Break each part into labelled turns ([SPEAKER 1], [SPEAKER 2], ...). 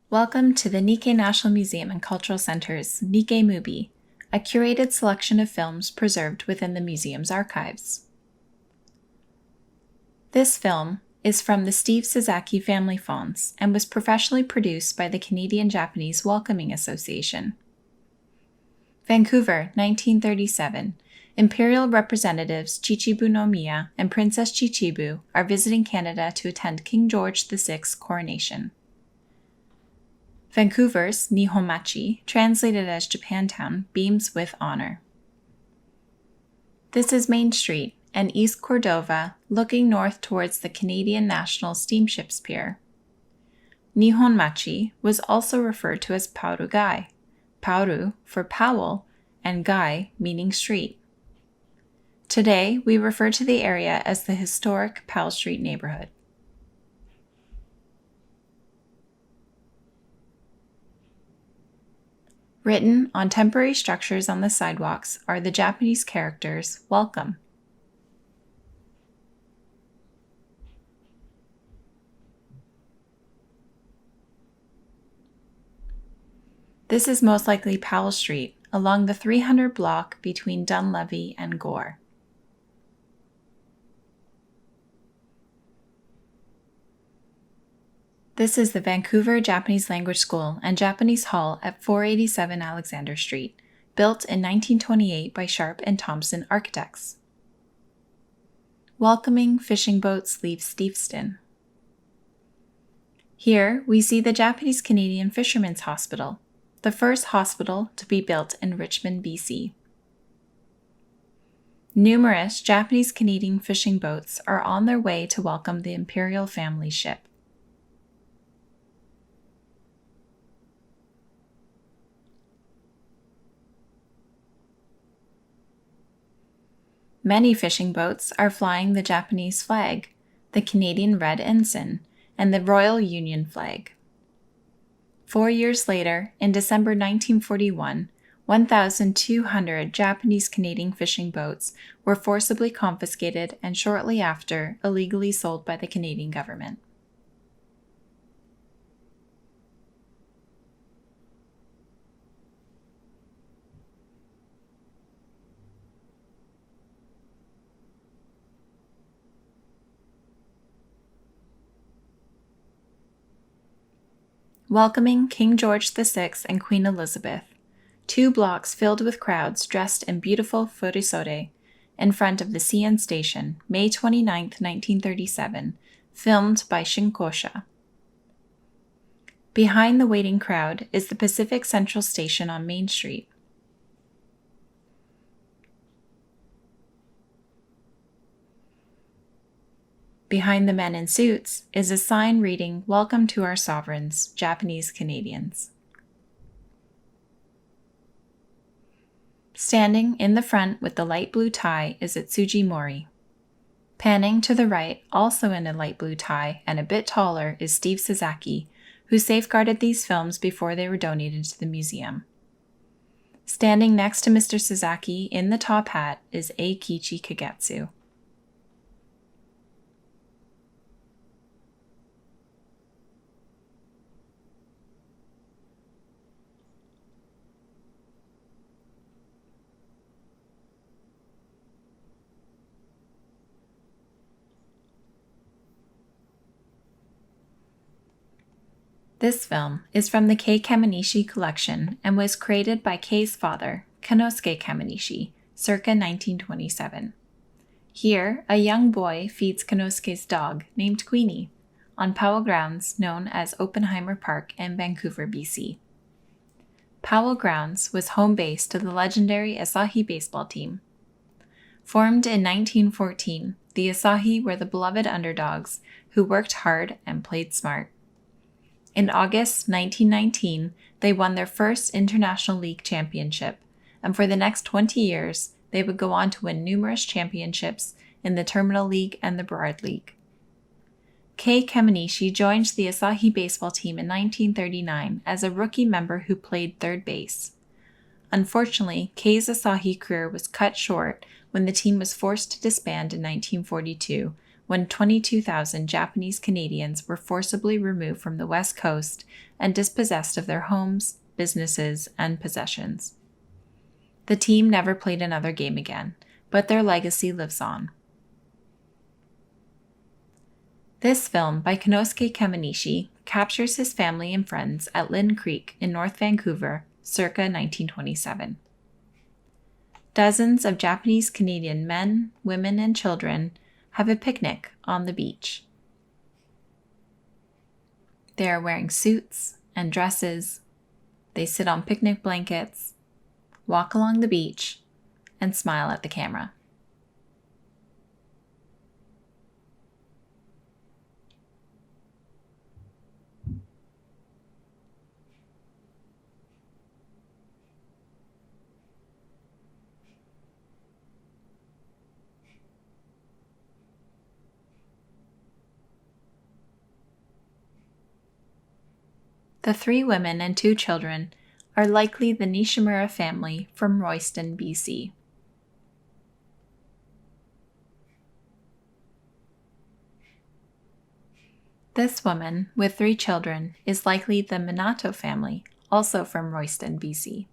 [SPEAKER 1] Welcome to the Nikkei National Museum and Cultural Center's Nikkei Mubi, a curated selection of films preserved within the museum's archives. This film is from the Steve Sasaki Family Fonts and was professionally produced by the Canadian-Japanese Welcoming Association. Vancouver, 1937. Imperial representatives Chichibu no Miya and Princess Chichibu are visiting Canada to attend King George VI's coronation. Vancouver's Nihonmachi, translated as Japantown, beams with honor. This is Main Street and East Cordova, looking north towards the Canadian National Steamships Pier. Nihonmachi was also referred to as Powell-gai, Pauru for Powell, and gai meaning street. Today, we refer to the area as the historic Powell Street neighborhood. Written on temporary structures on the sidewalks are the Japanese characters, "Welcome." This is most likely Powell Street, along the 300 block between Dunleavy and Gore. This is the Vancouver Japanese Language School and Japanese Hall at 487 Alexander Street, built in 1928 by Sharp and Thompson architects. Welcoming fishing boats leave Steveston. Here we see the Japanese-Canadian Fishermen's Hospital, the first hospital to be built in Richmond, BC. Numerous Japanese-Canadian fishing boats are on their way to welcome the Imperial family ship. Many fishing boats are flying the Japanese flag, the Canadian Red Ensign, and the Royal Union flag. 4 years later, in December 1941, 1,200 Japanese-Canadian fishing boats were forcibly confiscated and shortly after illegally sold by the Canadian government. Welcoming King George VI and Queen Elizabeth, 2 blocks filled with crowds dressed in beautiful furisode, in front of the CN station, May 29, 1937, filmed by Shinkosha. Behind the waiting crowd is the Pacific Central Station on Main Street. Behind the men in suits is a sign reading, "Welcome to our sovereigns, Japanese Canadians." Standing in the front with the light blue tie is Itsuji Mori. Panning to the right, also in a light blue tie and a bit taller, is Steve Sasaki, who safeguarded these films before they were donated to the museum. Standing next to Mr. Sasaki in the top hat is Eikichi Kagetsu. This film is from the Kaye Kaminishi collection and was created by Kaye's father, Kanosuke Kaminishi, circa 1927. Here, a young boy feeds Kanosuke's dog, named Queenie, on Powell grounds known as Oppenheimer Park in Vancouver, BC. Powell grounds was home base to the legendary Asahi baseball team. Formed in 1914, the Asahi were the beloved underdogs who worked hard and played smart. In August 1919, they won their first International League championship, and for the next 20 years, they would go on to win numerous championships in the Terminal League and the Broad League. Kaye Kaminishi joined the Asahi baseball team in 1939 as a rookie member who played third base. Unfortunately, Kaye's Asahi career was cut short when the team was forced to disband in 1942 when 22,000 Japanese Canadians were forcibly removed from the West Coast and dispossessed of their homes, businesses, and possessions. The team never played another game again, but their legacy lives on. This film by Kaye Kaminishi captures his family and friends at Lynn Creek in North Vancouver, circa 1927. Dozens of Japanese Canadian men, women, and children have a picnic on the beach. They are wearing suits and dresses. They sit on picnic blankets, walk along the beach, and smile at the camera. The 3 women and 2 children are likely the Nishimura family from Royston, BC. This woman, with 3 children, is likely the Minato family, also from Royston, BC.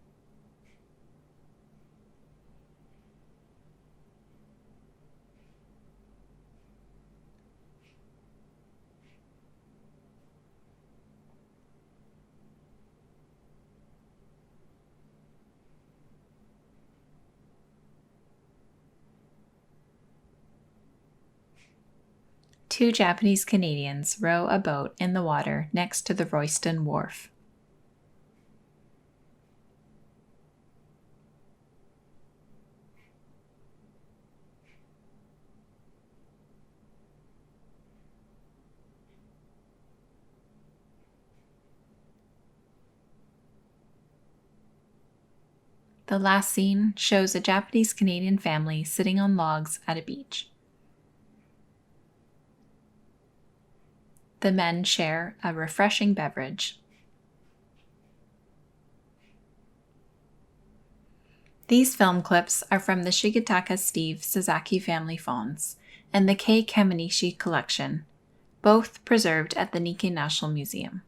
[SPEAKER 1] Two Japanese Canadians row a boat in the water next to the Royston Wharf. The last scene shows a Japanese Canadian family sitting on logs at a beach. The men share a refreshing beverage. These film clips are from the Shigetaka Steve Sasaki family phones and the Kaye Kaminishi collection, both preserved at the Nikkei National Museum.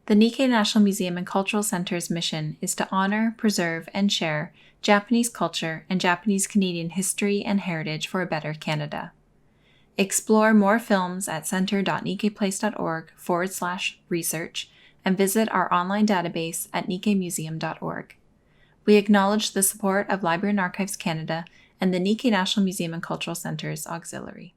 [SPEAKER 1] The Nikkei National Museum and Cultural Center's mission is to honor, preserve, and share Japanese culture and Japanese Canadian history and heritage for a better Canada. Explore more films at center.nikkeiplace.org/research and visit our online database at nikkeimuseum.org. We acknowledge the support of Library and Archives Canada and the Nikkei National Museum and Cultural Center's Auxiliary.